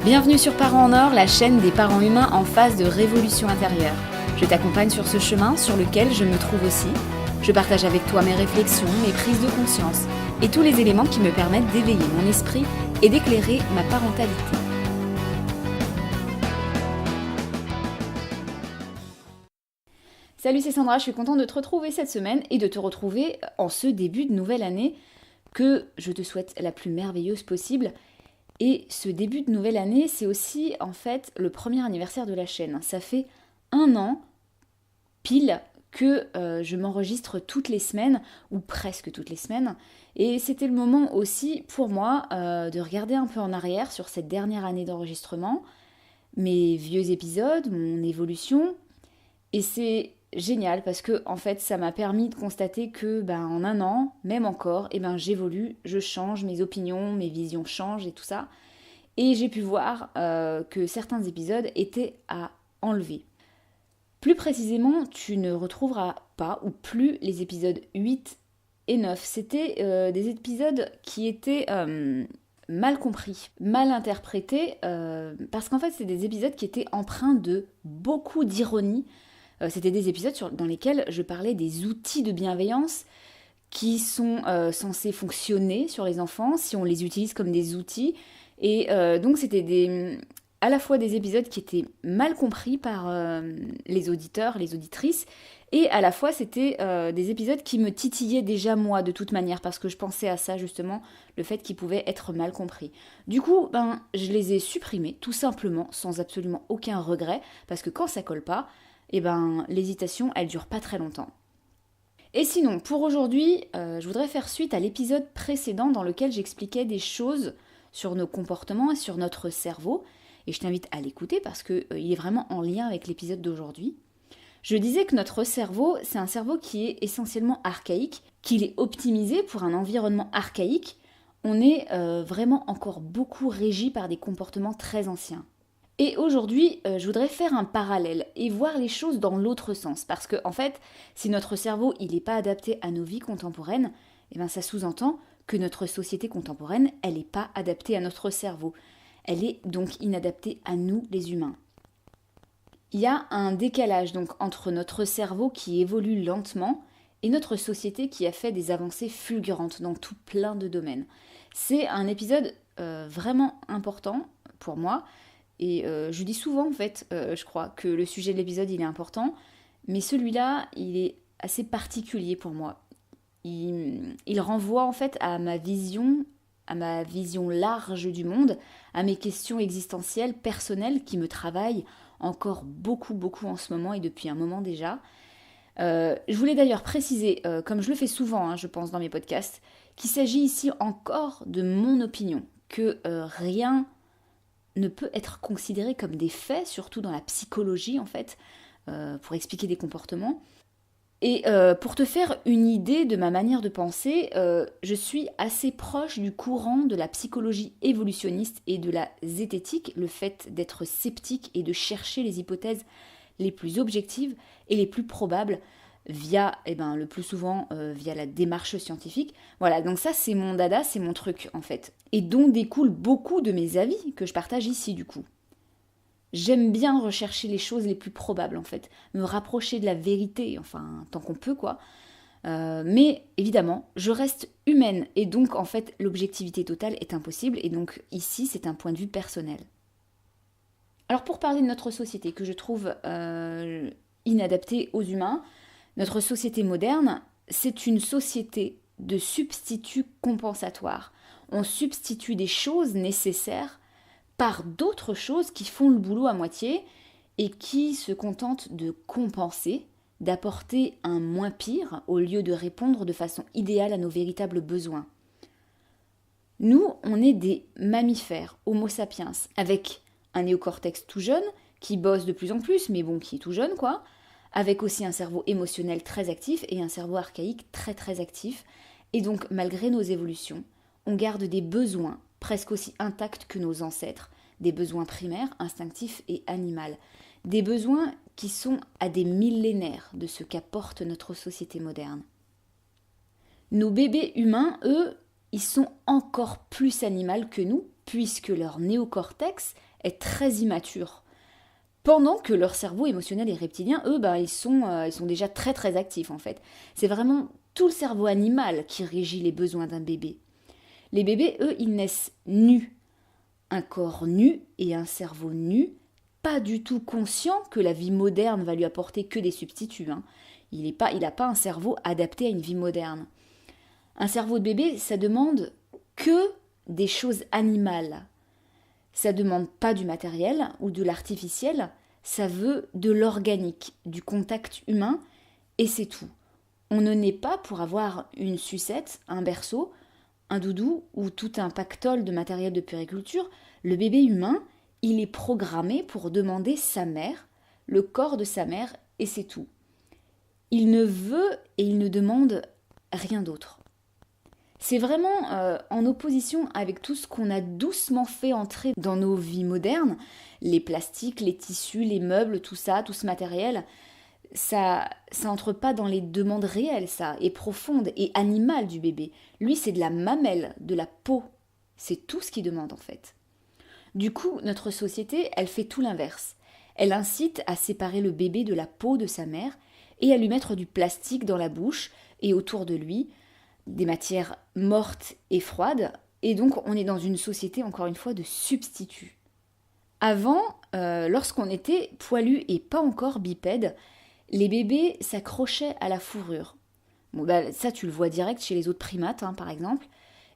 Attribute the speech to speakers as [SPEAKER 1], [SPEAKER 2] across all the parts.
[SPEAKER 1] Bienvenue sur Parents en Or, la chaîne des parents humains en phase de révolution intérieure. Je t'accompagne sur ce chemin sur lequel je me trouve aussi. Je partage avec toi mes réflexions, mes prises de conscience et tous les éléments qui me permettent d'éveiller mon esprit et d'éclairer ma parentalité. Salut, c'est Sandra, je suis contente de te retrouver cette semaine et de te retrouver en ce début de nouvelle année que je te souhaite la plus merveilleuse possible. Et ce début de nouvelle année, c'est aussi en fait le premier anniversaire de la chaîne. Ça fait 1 an pile que je m'enregistre toutes les semaines, ou presque toutes les semaines. Et c'était le moment aussi pour moi de regarder un peu en arrière sur cette dernière année d'enregistrement, mes vieux épisodes, mon évolution. Et c'est génial parce que en fait ça m'a permis de constater que en 1 an, même encore, j'évolue, je change, mes opinions, mes visions changent et tout ça. Et j'ai pu voir que certains épisodes étaient à enlever. Plus précisément, tu ne retrouveras pas ou plus les épisodes 8 et 9. C'était des épisodes qui étaient mal compris, mal interprétés, parce qu'en fait c'est des épisodes qui étaient empreints de beaucoup d'ironie. C'était des épisodes dans lesquels je parlais des outils de bienveillance qui sont censés fonctionner sur les enfants si on les utilise comme des outils. Et donc c'était à la fois des épisodes qui étaient mal compris par les auditeurs, les auditrices, et à la fois c'était des épisodes qui me titillaient déjà moi de toute manière, parce que je pensais à ça justement, le fait qu'ils pouvaient être mal compris. Du coup, je les ai supprimés tout simplement, sans absolument aucun regret, parce que quand ça colle pas, l'hésitation, elle dure pas très longtemps. Et sinon, pour aujourd'hui, je voudrais faire suite à l'épisode précédent dans lequel j'expliquais des choses sur nos comportements et sur notre cerveau. Et je t'invite à l'écouter parce qu'il est vraiment en lien avec l'épisode d'aujourd'hui. Je disais que notre cerveau, c'est un cerveau qui est essentiellement archaïque, qu'il est optimisé pour un environnement archaïque. On est vraiment encore beaucoup régi par des comportements très anciens. Et aujourd'hui, je voudrais faire un parallèle et voir les choses dans l'autre sens. Parce que, en fait, si notre cerveau il n'est pas adapté à nos vies contemporaines, ça sous-entend que notre société contemporaine, elle n'est pas adaptée à notre cerveau. Elle est donc inadaptée à nous, les humains. Il y a un décalage donc entre notre cerveau qui évolue lentement et notre société qui a fait des avancées fulgurantes dans tout plein de domaines. C'est un épisode vraiment important pour moi. Et je dis souvent, en fait, je crois, que le sujet de l'épisode, il est important, mais celui-là, il est assez particulier pour moi. Il renvoie, en fait, à ma vision large du monde, à mes questions existentielles, personnelles, qui me travaillent encore beaucoup, beaucoup en ce moment, et depuis un moment déjà. Je voulais d'ailleurs préciser, comme je le fais souvent, je pense, dans mes podcasts, qu'il s'agit ici encore de mon opinion, que rien ne peut être considéré comme des faits, surtout dans la psychologie en fait, pour expliquer des comportements. Et pour te faire une idée de ma manière de penser, je suis assez proche du courant de la psychologie évolutionniste et de la zététique, le fait d'être sceptique et de chercher les hypothèses les plus objectives et les plus probables via, le plus souvent, via la démarche scientifique. Voilà, donc ça c'est mon dada, c'est mon truc en fait. Et dont découlent beaucoup de mes avis que je partage ici du coup. J'aime bien rechercher les choses les plus probables en fait, me rapprocher de la vérité, enfin tant qu'on peut quoi. Mais évidemment, je reste humaine et donc en fait l'objectivité totale est impossible et donc ici c'est un point de vue personnel. Alors pour parler de notre société que je trouve inadaptée aux humains, notre société moderne, c'est une société de substituts compensatoires. On substitue des choses nécessaires par d'autres choses qui font le boulot à moitié et qui se contentent de compenser, d'apporter un moins pire au lieu de répondre de façon idéale à nos véritables besoins. Nous, on est des mammifères, Homo sapiens, avec un néocortex tout jeune, qui bosse de plus en plus, mais bon, qui est tout jeune quoi, avec aussi un cerveau émotionnel très actif et un cerveau archaïque très très actif. Et donc, malgré nos évolutions, on garde des besoins presque aussi intacts que nos ancêtres, des besoins primaires, instinctifs et animaux. Des besoins qui sont à des millénaires de ce qu'apporte notre société moderne. Nos bébés humains, eux, ils sont encore plus animaux que nous, puisque leur néocortex est très immature. Pendant que leur cerveau émotionnel et reptilien, eux, ils sont déjà très très actifs en fait. C'est vraiment tout le cerveau animal qui régit les besoins d'un bébé. Les bébés, eux, ils naissent nus. Un corps nu et un cerveau nu, pas du tout conscient que la vie moderne va lui apporter que des substituts. Il n'a pas un cerveau adapté à une vie moderne. Un cerveau de bébé, ça demande que des choses animales. Ça demande pas du matériel ou de l'artificiel, ça veut de l'organique, du contact humain, et c'est tout. On ne naît pas pour avoir une sucette, un berceau, un doudou ou tout un pactole de matériel de puériculture. Le bébé humain, il est programmé pour demander sa mère, le corps de sa mère, et c'est tout. Il ne veut et il ne demande rien d'autre. C'est vraiment en opposition avec tout ce qu'on a doucement fait entrer dans nos vies modernes, les plastiques, les tissus, les meubles, tout ça, tout ce matériel, ça entre pas dans les demandes réelles, ça, et profondes et animales du bébé. Lui, c'est de la mamelle, de la peau. C'est tout ce qu'il demande en fait. Du coup, notre société, elle fait tout l'inverse. Elle incite à séparer le bébé de la peau de sa mère et à lui mettre du plastique dans la bouche et autour de lui, des matières mortes et froides, et donc on est dans une société, encore une fois, de substituts. Avant, lorsqu'on était poilu et pas encore bipède, les bébés s'accrochaient à la fourrure. Ça tu le vois direct chez les autres primates, par exemple.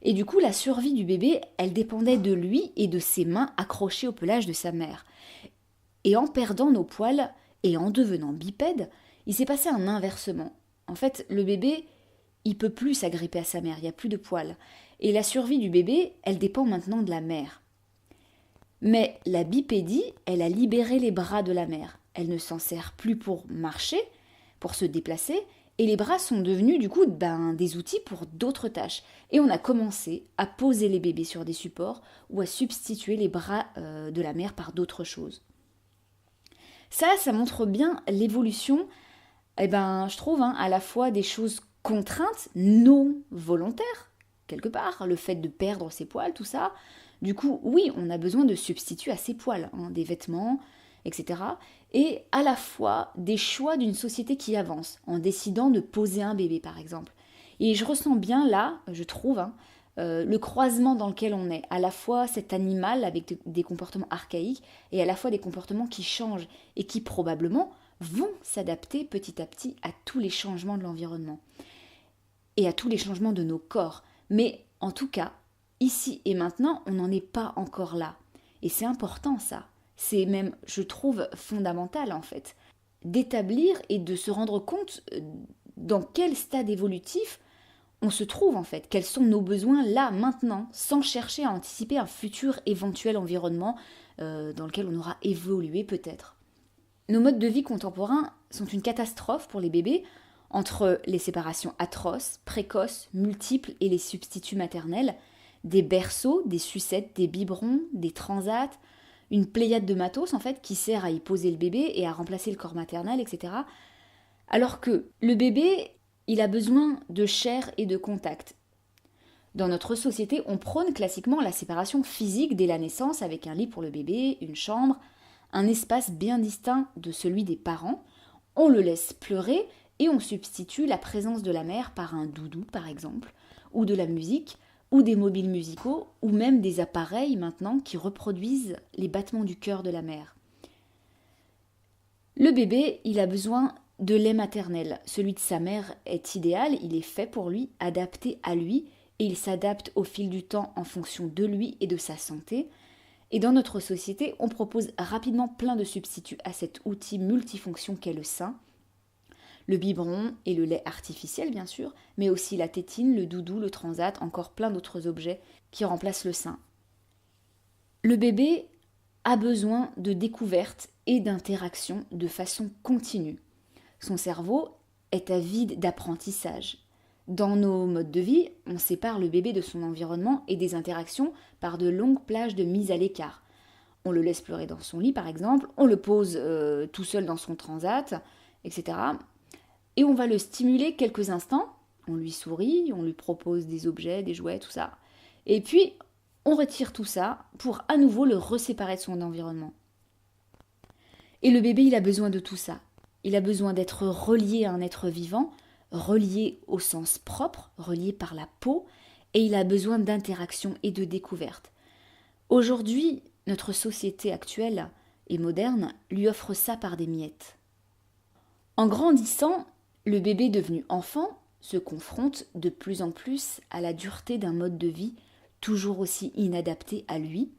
[SPEAKER 1] Et du coup, la survie du bébé, elle dépendait de lui et de ses mains accrochées au pelage de sa mère. Et en perdant nos poils et en devenant bipède, il s'est passé un inversement. En fait, le bébé, il peut plus s'agripper à sa mère, il n'y a plus de poils. Et la survie du bébé, elle dépend maintenant de la mère. Mais la bipédie, elle a libéré les bras de la mère. Elle ne s'en sert plus pour marcher, pour se déplacer, et les bras sont devenus du coup des outils pour d'autres tâches. Et on a commencé à poser les bébés sur des supports ou à substituer les bras de la mère par d'autres choses. Ça montre bien l'évolution, je trouve, à la fois des choses contraintes, non volontaires, quelque part, le fait de perdre ses poils, tout ça. Du coup, oui, on a besoin de substituts à ses poils, des vêtements, etc. Et à la fois des choix d'une société qui avance, en décidant de poser un bébé, par exemple. Et je ressens bien là, je trouve, le croisement dans lequel on est, à la fois cet animal avec des comportements archaïques et à la fois des comportements qui changent et qui probablement vont s'adapter petit à petit à tous les changements de l'environnement et à tous les changements de nos corps. Mais en tout cas, ici et maintenant, on n'en est pas encore là. Et c'est important ça. C'est même, je trouve, fondamental en fait, d'établir et de se rendre compte dans quel stade évolutif on se trouve en fait, quels sont nos besoins là, maintenant, sans chercher à anticiper un futur éventuel environnement dans lequel on aura évolué peut-être. Nos modes de vie contemporains sont une catastrophe pour les bébés, entre les séparations atroces, précoces, multiples et les substituts maternels, des berceaux, des sucettes, des biberons, des transats, une pléiade de matos en fait qui sert à y poser le bébé et à remplacer le corps maternel, etc. Alors que le bébé, il a besoin de chair et de contact. Dans notre société, on prône classiquement la séparation physique dès la naissance avec un lit pour le bébé, une chambre, un espace bien distinct de celui des parents. On le laisse pleurer et on substitue la présence de la mère par un doudou par exemple, ou de la musique, ou des mobiles musicaux, ou même des appareils maintenant qui reproduisent les battements du cœur de la mère. Le bébé, il a besoin de lait maternel. Celui de sa mère est idéal, il est fait pour lui, adapté à lui, et il s'adapte au fil du temps en fonction de lui et de sa santé. Et dans notre société, on propose rapidement plein de substituts à cet outil multifonction qu'est le sein. Le biberon et le lait artificiel bien sûr, mais aussi la tétine, le doudou, le transat, encore plein d'autres objets qui remplacent le sein. Le bébé a besoin de découverte et d'interaction de façon continue. Son cerveau est avide d'apprentissage. Dans nos modes de vie, on sépare le bébé de son environnement et des interactions par de longues plages de mise à l'écart. On le laisse pleurer dans son lit par exemple, on le pose tout seul dans son transat, etc. Et on va le stimuler quelques instants, on lui sourit, on lui propose des objets, des jouets, tout ça. Et puis, on retire tout ça pour à nouveau le reséparer de son environnement. Et le bébé, il a besoin de tout ça. Il a besoin d'être relié à un être vivant, relié au sens propre, relié par la peau, et il a besoin d'interaction et de découverte. Aujourd'hui, notre société actuelle et moderne lui offre ça par des miettes. En grandissant, le bébé devenu enfant se confronte de plus en plus à la dureté d'un mode de vie toujours aussi inadapté à lui.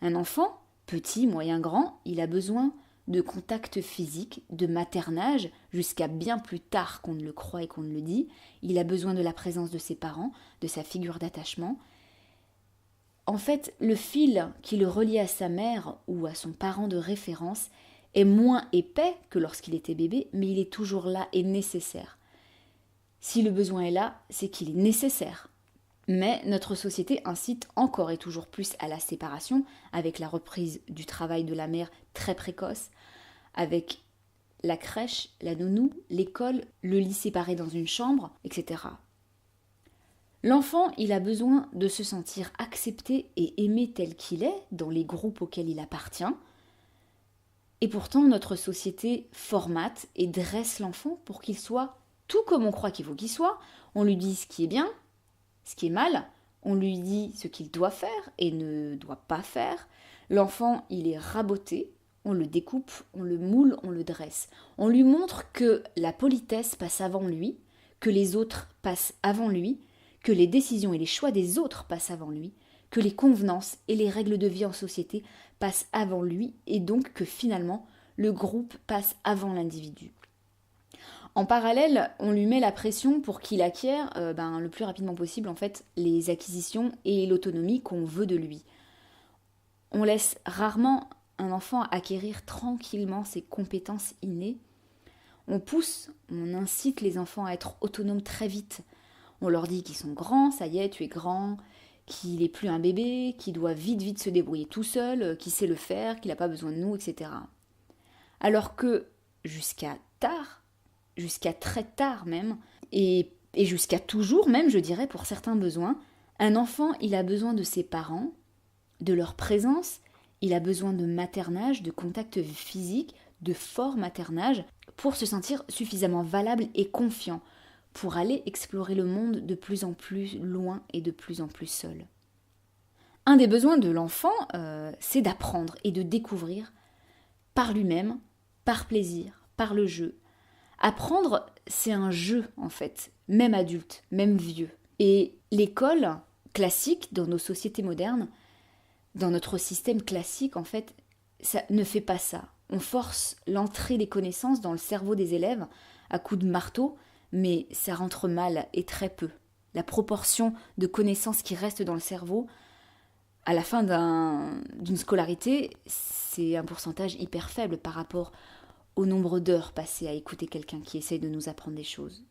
[SPEAKER 1] Un enfant, petit, moyen, grand, il a besoin de contact physique, de maternage, jusqu'à bien plus tard qu'on ne le croit et qu'on ne le dit. Il a besoin de la présence de ses parents, de sa figure d'attachement. En fait, le fil qui le relie à sa mère ou à son parent de référence est moins épais que lorsqu'il était bébé, mais il est toujours là et nécessaire. Si le besoin est là, c'est qu'il est nécessaire. Mais notre société incite encore et toujours plus à la séparation, avec la reprise du travail de la mère très précoce, avec la crèche, la nounou, l'école, le lit séparé dans une chambre, etc. L'enfant, il a besoin de se sentir accepté et aimé tel qu'il est dans les groupes auxquels il appartient. Et pourtant, notre société formate et dresse l'enfant pour qu'il soit tout comme on croit qu'il faut qu'il soit. On lui dit ce qui est bien, ce qui est mal, on lui dit ce qu'il doit faire et ne doit pas faire. L'enfant, il est raboté, on le découpe, on le moule, on le dresse. On lui montre que la politesse passe avant lui, que les autres passent avant lui, que les décisions et les choix des autres passent avant lui, que les convenances et les règles de vie en société passent avant lui, et donc que finalement, le groupe passe avant l'individu. En parallèle, on lui met la pression pour qu'il acquiert le plus rapidement possible en fait les acquisitions et l'autonomie qu'on veut de lui. On laisse rarement un enfant acquérir tranquillement ses compétences innées. On pousse, on incite les enfants à être autonomes très vite. On leur dit qu'ils sont grands, ça y est, tu es grand, qu'il n'est plus un bébé, qu'il doit vite se débrouiller tout seul, qu'il sait le faire, qu'il n'a pas besoin de nous, etc. Alors que jusqu'à très tard même, et jusqu'à toujours même, je dirais, pour certains besoins, un enfant, il a besoin de ses parents, de leur présence, il a besoin de maternage, de contact physique, de fort maternage, pour se sentir suffisamment valable et confiant, pour aller explorer le monde de plus en plus loin et de plus en plus seul. Un des besoins de l'enfant, c'est d'apprendre et de découvrir par lui-même, par plaisir, par le jeu. Apprendre, c'est un jeu en fait, même adulte, même vieux. Et l'école classique dans nos sociétés modernes, dans notre système classique en fait, ça ne fait pas ça. On force l'entrée des connaissances dans le cerveau des élèves à coups de marteau, mais ça rentre mal et très peu. La proportion de connaissances qui restent dans le cerveau à la fin d'une scolarité, c'est un pourcentage hyper faible par rapport au nombre d'heures passées à écouter quelqu'un qui essaye de nous apprendre des choses.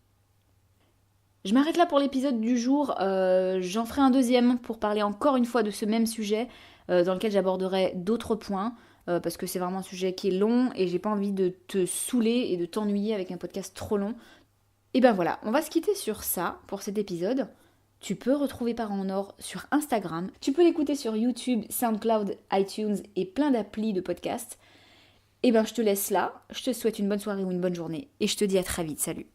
[SPEAKER 1] Je m'arrête là pour l'épisode du jour. J'en ferai un deuxième pour parler encore une fois de ce même sujet dans lequel j'aborderai d'autres points parce que c'est vraiment un sujet qui est long et j'ai pas envie de te saouler et de t'ennuyer avec un podcast trop long. Et ben voilà, on va se quitter sur ça pour cet épisode. Tu peux retrouver Parents en Or sur Instagram. Tu peux l'écouter sur YouTube, SoundCloud, iTunes et plein d'applis de podcasts. Et ben je te laisse là. Je te souhaite une bonne soirée ou une bonne journée. Et je te dis à très vite. Salut.